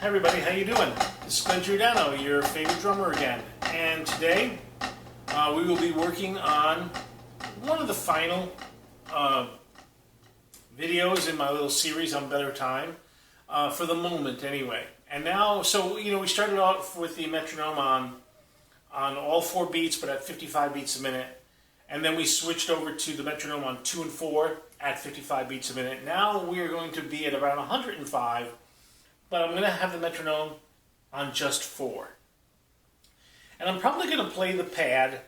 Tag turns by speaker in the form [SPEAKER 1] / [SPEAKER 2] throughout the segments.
[SPEAKER 1] Hi everybody, how you doing? This is Glenn Giordano, your favorite drummer again. And today we will be working on one of the final videos in my little series on Better Time, for the moment anyway. And now, so we started off with the metronome on all 4 beats, but at 55 beats a minute. And then we switched over to the metronome on 2 and 4 at 55 beats a minute. Now we are going to be at around 105, but I'm going to have the metronome on just 4. And I'm probably going to play the pad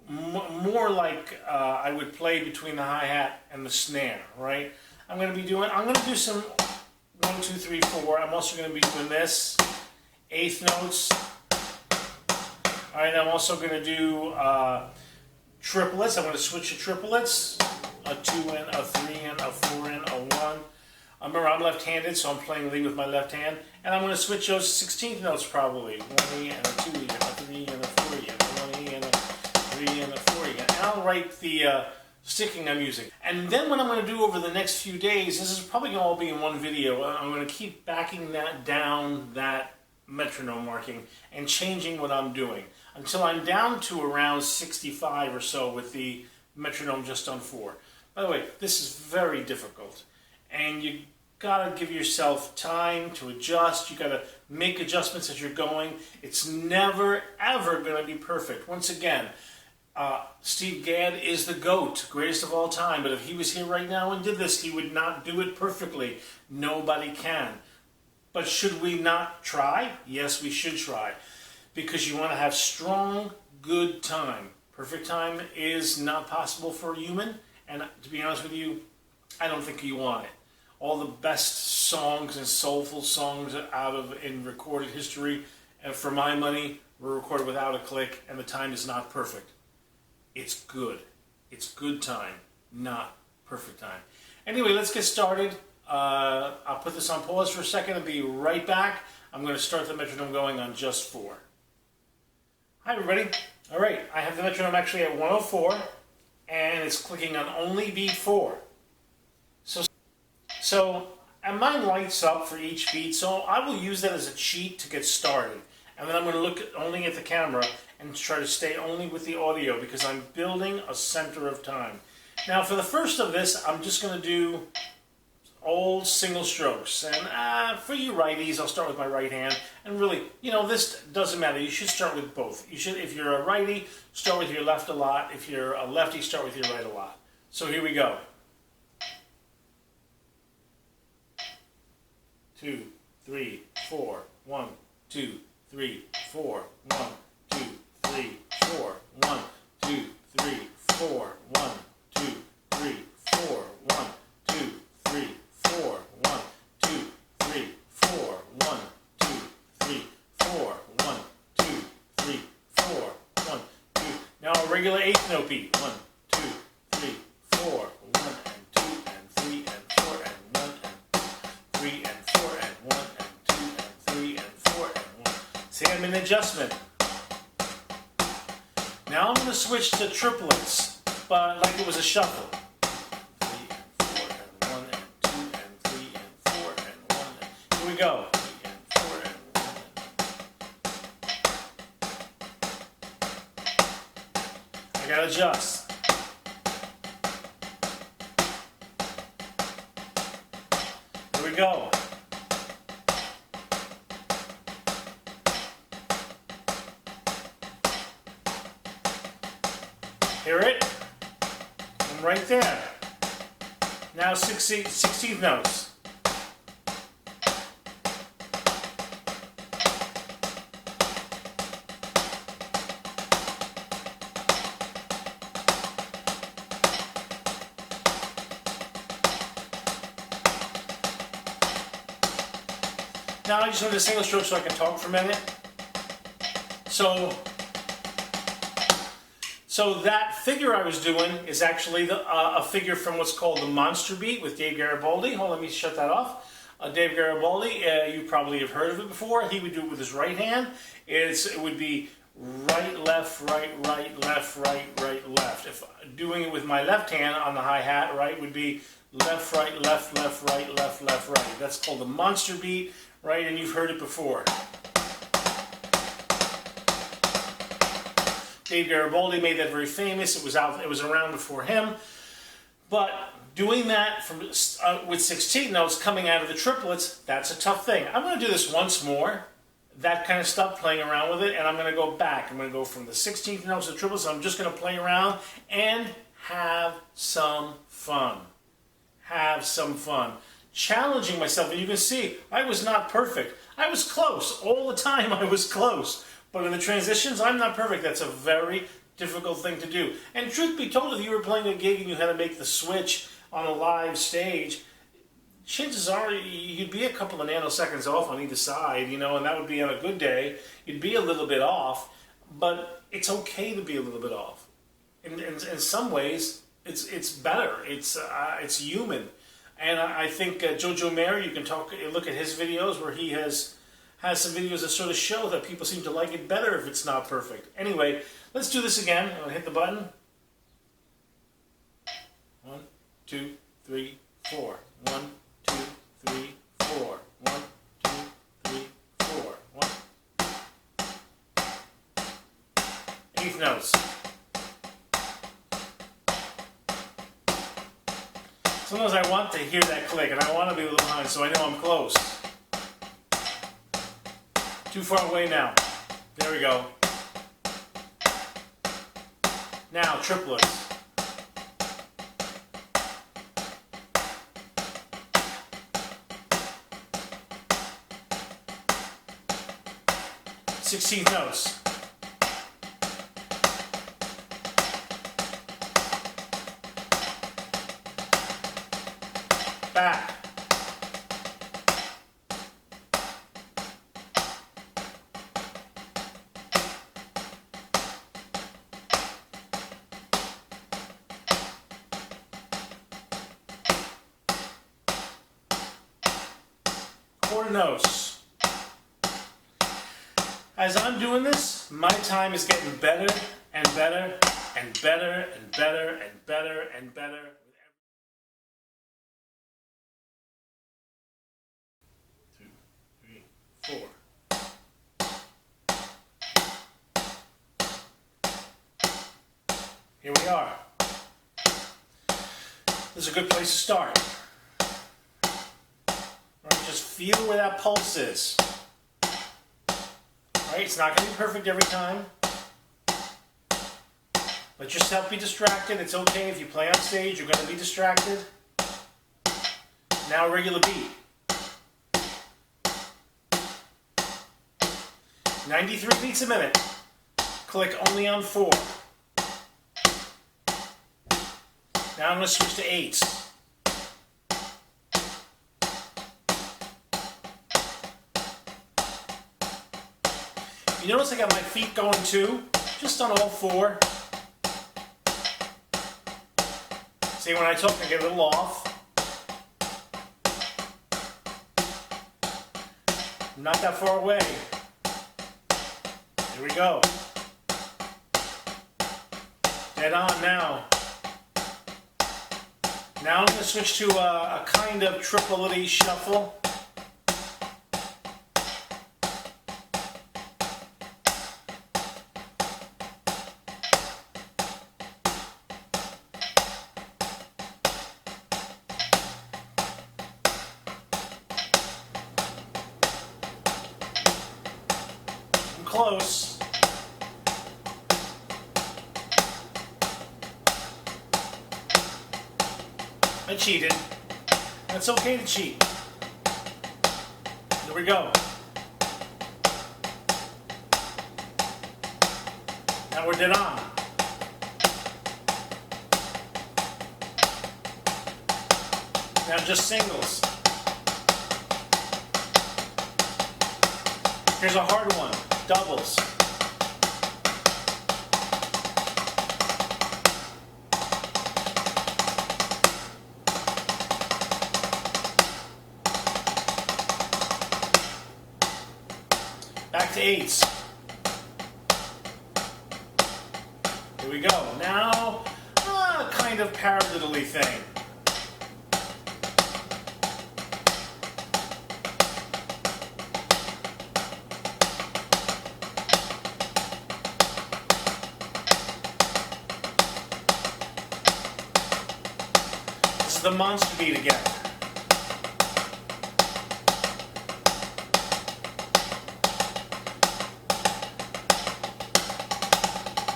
[SPEAKER 1] more like I would play between the hi-hat and the snare, right? I'm going to do some 1, 2, 3, 4. I'm also going to be doing this, 8th notes. All right, I'm also going to do triplets. I'm going to switch to triplets, a 2 and a 3 and a 4 and a 1. Remember, I'm left-handed, so I'm playing lead with my left hand. And I'm going to switch those 16th notes probably. 1E and a 2E and a 3 and a 4E and a 1E and a 3 and a 4E. And I'll write the sticking I'm using. And then what I'm going to do over the next few days, this is probably going to all be in one video, I'm going to keep backing that down, that metronome marking, and changing what I'm doing until I'm down to around 65 or so with the metronome just on 4. By the way, this is very difficult, and you gotta give yourself time to adjust. You gotta make adjustments as you're going. It's never ever gonna be perfect. Once again, Steve Gadd is the GOAT, greatest of all time, but if he was here right now and did this, he would not do it perfectly. Nobody can. But should we not try? Yes, we should try, because you want to have strong, good time. Perfect time is not possible for a human, and to be honest with you, I don't think you want it. All the best songs and soulful songs in recorded history, and for my money, were recorded without a click, and the time is not perfect. It's good. It's good time, not perfect time. Anyway, let's get started. I'll put this on pause for a second and be right back. I'm going to start the metronome going on just 4. Hi everybody. All right, I have the metronome actually at 104, and it's clicking on only beat 4. So, and mine lights up for each beat, so I will use that as a cheat to get started. And then I'm going to look only at the camera and try to stay only with the audio because I'm building a center of time. Now for the first of this, I'm just going to do old single strokes. And for you righties, I'll start with my right hand. And really, this doesn't matter. You should start with both. You should, if you're a righty, start with your left a lot. If you're a lefty, start with your right a lot. So here we go. 2, 3, 4, 1, 2, 3, 4, 1, 2, 3, 4, 1, 2, 3, 4, 1, 2, 3, 4, 1, 2, 3, 4, 1, 2, 3, 4, 1, 2, 3, 4, 1, 2, 3, 4, 1, 2. Now a regular 8th note beat. 1, 2, 3, 4, 1 and 2 and 3 and 4 and 1 and 3 and 4 and 1 and 2 and 3 and 4 and 1. See, I'm in adjustment. Now I'm going to switch to triplets, but like it was a shuffle. 3 and 4 and 1 and 2 and 3 and 4 and 1 and... Here we go. 3 and 4 and 1 and... I gotta adjust. Here we go. Hear it? I'm right there. Now 16th notes. Now I just want a single stroke so I can talk for a minute. So that figure I was doing is actually a figure from what's called the Monster Beat with Dave Garibaldi. Hold on, let me shut that off. Dave Garibaldi, you probably have heard of it before. He would do it with his right hand. It would be right, left, right, right, left, right, right, left. If doing it with my left hand on the hi-hat, right, would be left, right, left, left, right, left, left, right. That's called the monster beat, right, and you've heard it before. Dave Garibaldi made that very famous. It was around before him. But doing that from with 16 notes coming out of the triplets, that's a tough thing. I'm going to do this once more, that kind of stuff, playing around with it, and I'm going to go back. I'm going to go from the 16th notes to the triplets. I'm just going to play around and have some fun. Have some fun. Challenging myself, and you can see I was not perfect. I was close. All the time I was close. But in the transitions, I'm not perfect. That's a very difficult thing to do. And truth be told, if you were playing a gig and you had to make the switch on a live stage, chances are you'd be a couple of nanoseconds off on either side, you know, and that would be on a good day. You'd be a little bit off, but it's okay to be a little bit off. In some ways, it's better. It's human. And I think Jojo Mayer, you can look at his videos where he has some videos that sort of show that people seem to like it better if it's not perfect. Anyway, let's do this again. I'm going to hit the button. 1, 2, 3, 4. 1, 2, 3, 4. 1, 2, 3, 4. 1. Eighth notes. Sometimes I want to hear that click, and I want to be a little behind, so I know I'm close. Too far away now. There we go. Now, triplets. Sixteenth notes. Back. Quarter notes. As I'm doing this, my time is getting better and better and better and better and better and better. 2, 3, 4. Here we are. This is a good place to start. Just feel where that pulse is. Right? It's not going to be perfect every time. Let yourself be distracted. It's okay if you play on stage, you're going to be distracted. Now a regular beat. 93 beats a minute. Click only on 4. Now I'm going to switch to 8s. You notice I got my feet going too, just on all 4. See, when I talk, I get a little off. I'm not that far away. Here we go. Dead on now. Now I'm going to switch to a kind of triple-itty shuffle. Close. I cheated. That's okay to cheat. Here we go. Now we're dead on. Now just singles. Here's a hard one. Doubles. Back to 8s. Here we go. Now, kind of paradiddle-y thing. This is the monster beat again.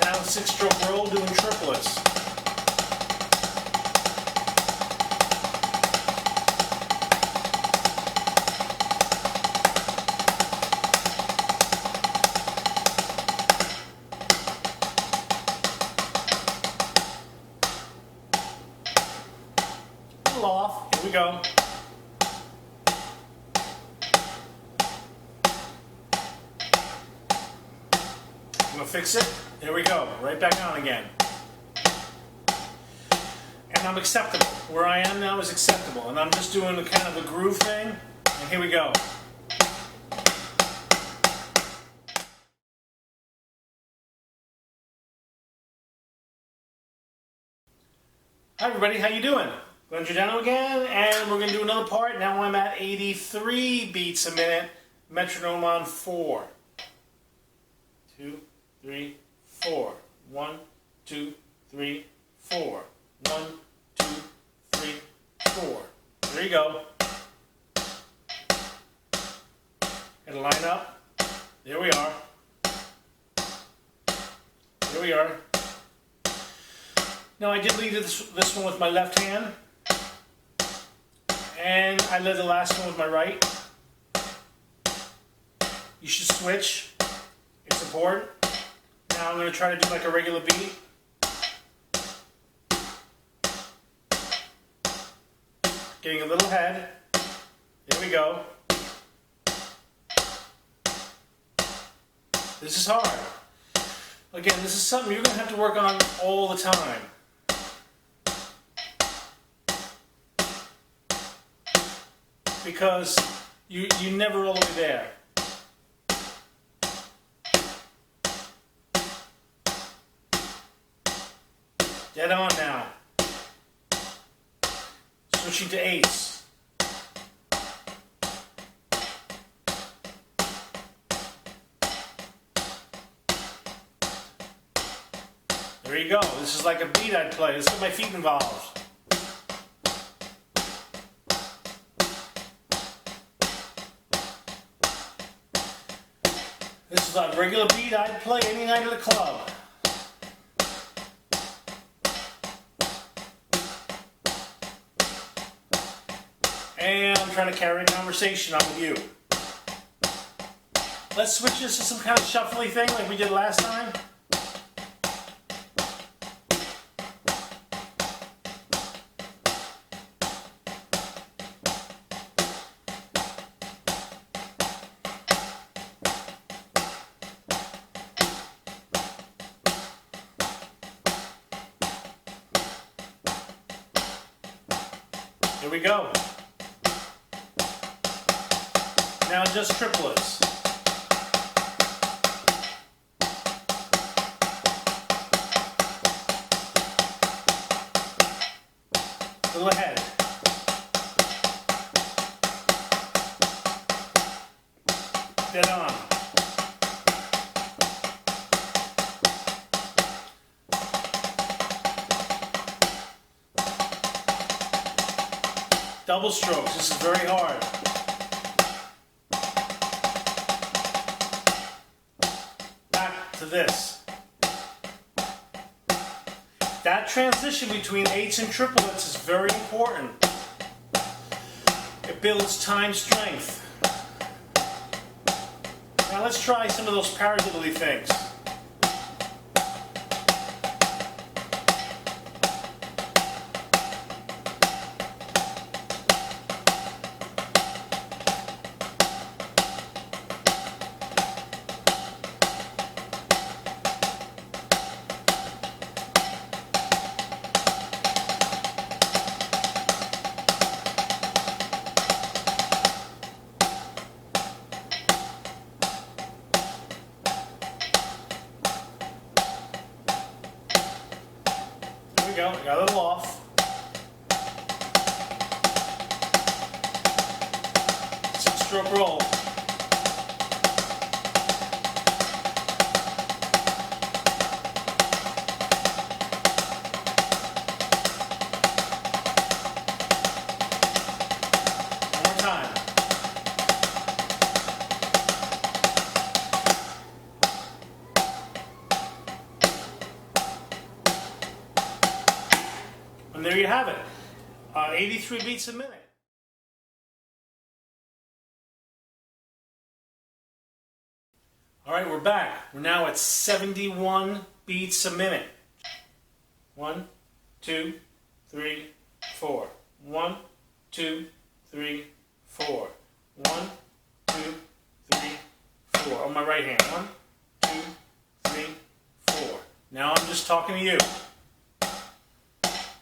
[SPEAKER 1] Now 6-stroke roll doing triplets. Off. Here we go. I'm gonna fix it. There we go. Right back on again. And I'm acceptable. Where I am now is acceptable. And I'm just doing a kind of a groove thing. And here we go. Hi everybody, how you doing? Giordano again, and we're going to do another part. Now I'm at 83 beats a minute, metronome on 4. 2, 3, 4. 1, 2, 3, 4. 1, 2, 3, 4. There you go. Gotta line up. There we are. There we are. Now I did lead this one with my left hand. And I led the last one with my right. You should switch. It's important. Now I'm going to try to do like a regular beat. Getting a little head. There we go. This is hard. Again, this is something you're going to have to work on all the time. Because you're never all the way there. Dead on now. Switching to eighths. There you go. This is like a beat I'd play. Let's get my feet involved. This is a regular beat I'd play any night at the club. And I'm trying to carry a conversation on with you. Let's switch this to some kind of shuffly thing like we did last time. Here we go. Now just triplets. A little ahead. Dead on. Double strokes. This is very hard. Back to this. That transition between eighths and triplets is very important. It builds time strength. Now let's try some of those paradiddle-y things. got a little off. 6-stroke roll. One more time. And there you have it. 83 beats a minute. All right, we're back. We're now at 71 beats a minute. 1, 2, 3, 4. 1, 2, 3, 4. 1, 2, 3, 4. On my right hand. 1, 2, 3, 4. Now I'm just talking to you.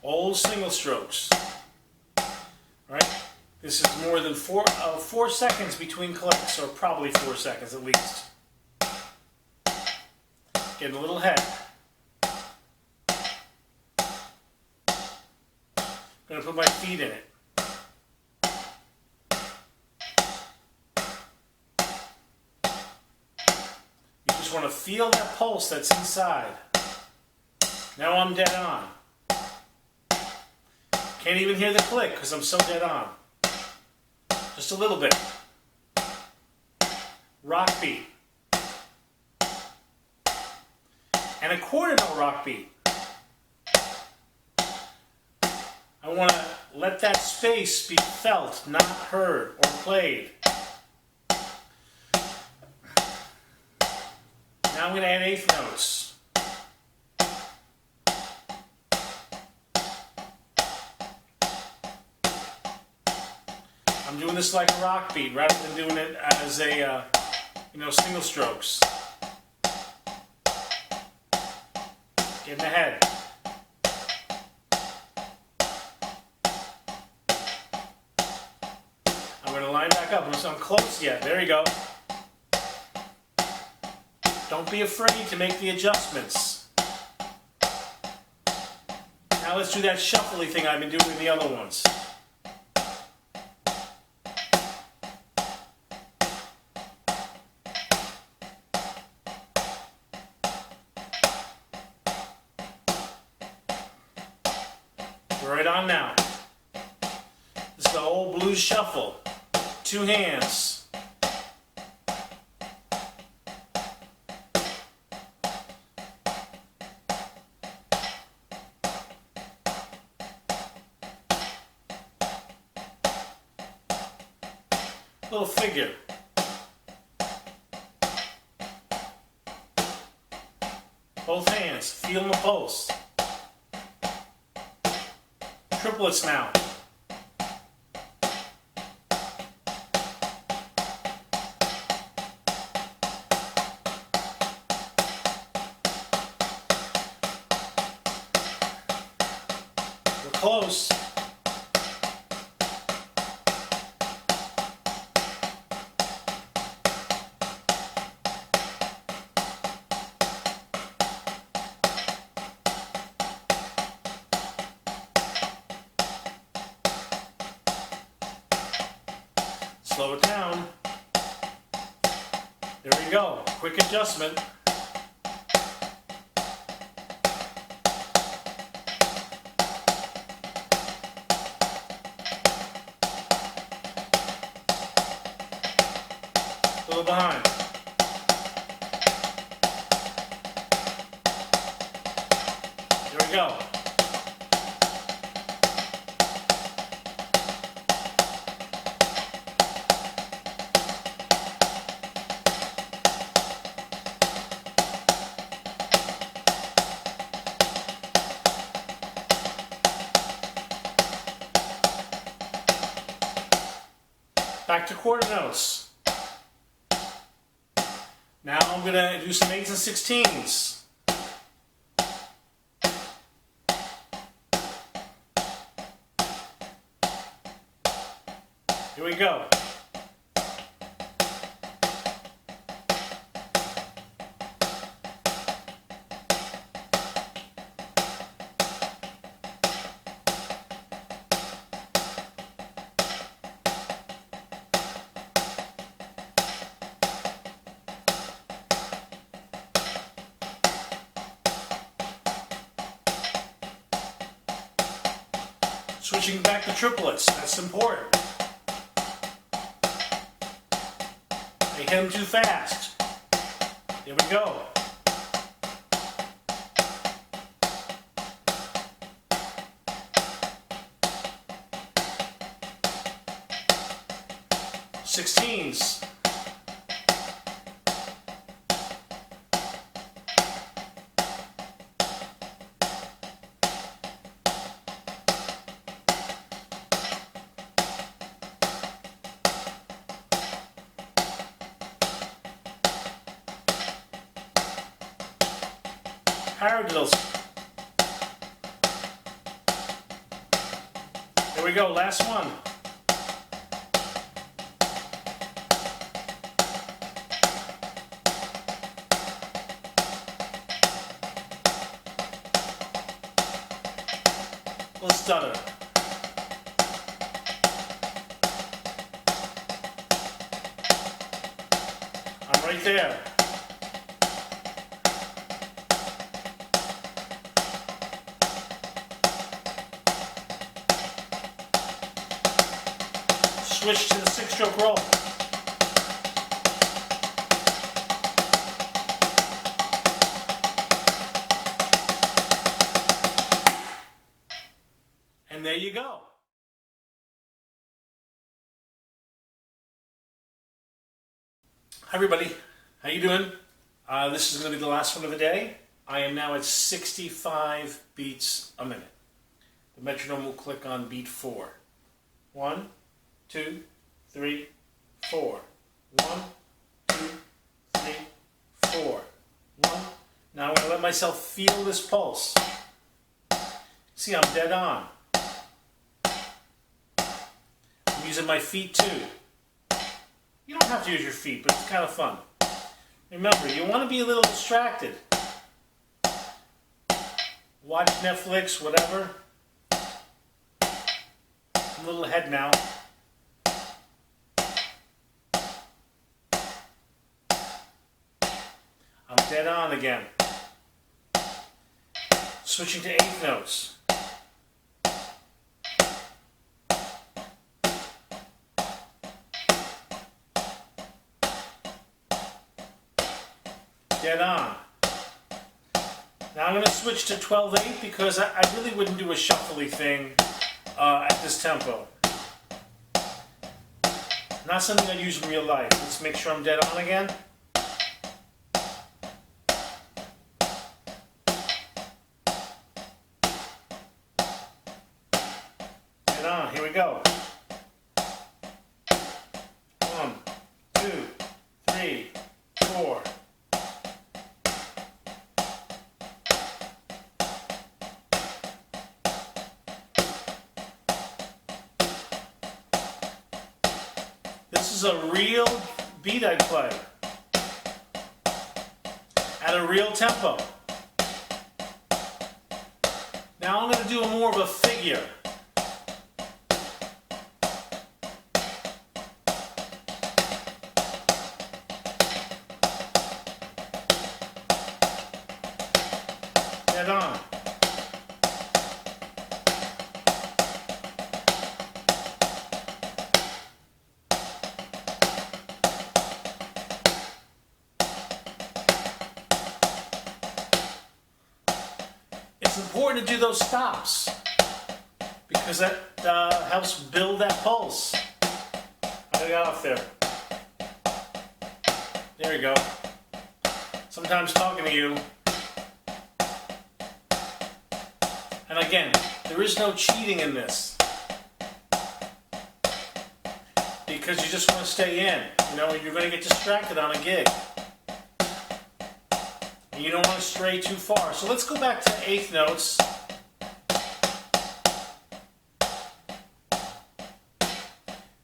[SPEAKER 1] Old single strokes. All right? This is more than 4 seconds between clicks, or probably 4 seconds at least. Getting a little head. I'm going to put my feet in it. You just want to feel that pulse that's inside. Now I'm dead on. Can't even hear the click because I'm so dead on. Just a little bit. Rock beat. And a quarter note rock beat. I want to let that space be felt, not heard or played. Now I'm going to add eighth notes. I'm doing this like a rock beat rather than doing it as a, single strokes. Getting ahead. I'm going to line back up. I'm close yet. There you go. Don't be afraid to make the adjustments. Now let's do that shuffly thing I've been doing in the other ones. Right on now. This is the old blues shuffle. 2 hands. Little figure. Both hands. Feeling the pulse. Triplets now. We're close. Slow it down. There we go. Quick adjustment. A little behind. There we go. Back to quarter notes. Now I'm going to do some 8s and 16s. Here we go. Switching back to triplets, that's important. They hit them too fast. Here we go. Sixteens. Paradiddles. Here we go, last one. Let's stutter. I'm right there. Switch to the 6-stroke roll. And there you go. Hi everybody, how you doing? This is going to be the last one of the day. I am now at 65 beats a minute. The metronome will click on beat 4. 1, 2, 3, 4. 1, 2, 3, 4. 1. Now I'm going to let myself feel this pulse. See, I'm dead on. I'm using my feet too. You don't have to use your feet, but it's kind of fun. Remember, you want to be a little distracted. Watch Netflix, whatever. I'm a little ahead now. I'm dead on again. Switching to 8th notes. Dead on. Now I'm going to switch to 12/8 because I really wouldn't do a shuffly thing at this tempo. Not something I'd use in real life. Let's make sure I'm dead on again. Dead on. Here we go. 1, 2, 3, 4. This is a real beat I play at a real tempo. Now I'm going to do more of a figure. Dead on. It's important to do those stops because that helps build that pulse. I got off there. There you go. Sometimes talking to you. And again, there is no cheating in this because you just want to stay in. You know, you're going to get distracted on a gig. You don't want to stray too far. So let's go back to 8th notes.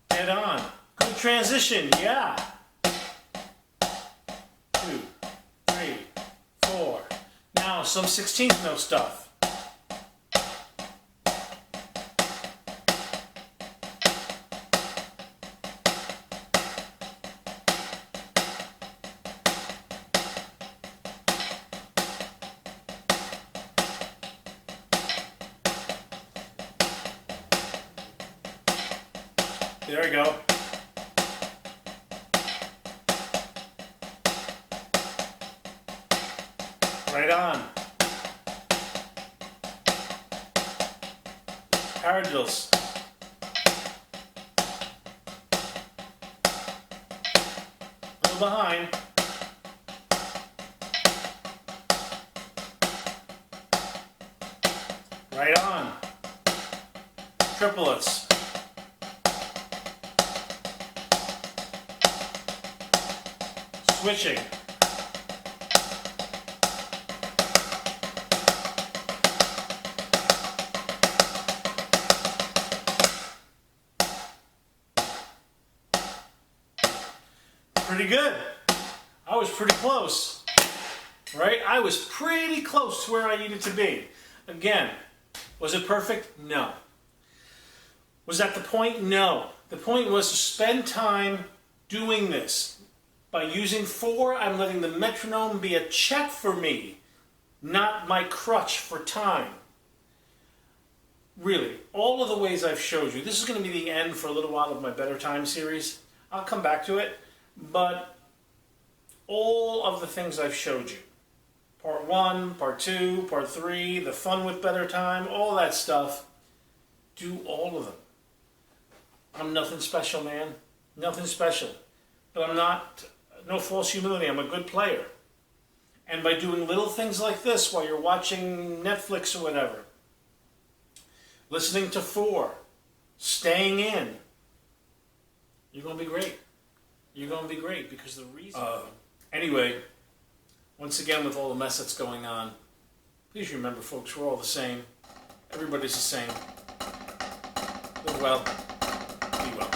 [SPEAKER 1] Dead on. Good transition, yeah. 2, 3, 4. Now some 16th note stuff. we go. Right on. Paradiddles. A little behind. Right on. Triplets. Switching. Pretty good. I was pretty close, right? I was pretty close to where I needed to be. Again, was it perfect? No. Was that the point? No. The point was to spend time doing this. By using 4, I'm letting the metronome be a check for me, not my crutch for time. Really, all of the ways I've showed you, this is going to be the end for a little while of my Better Time series. I'll come back to it, but all of the things I've showed you, part 1, part 2, part 3, the fun with Better Time, all that stuff, do all of them. I'm nothing special, man. Nothing special. But I'm not, no false humility, I'm a good player. And by doing little things like this while you're watching Netflix or whatever, listening to 4, staying in, you're going to be great. You're going to be great because the reason... Anyway, once again, with all the mess that's going on, please remember, folks, we're all the same. Everybody's the same. Live well. Be well.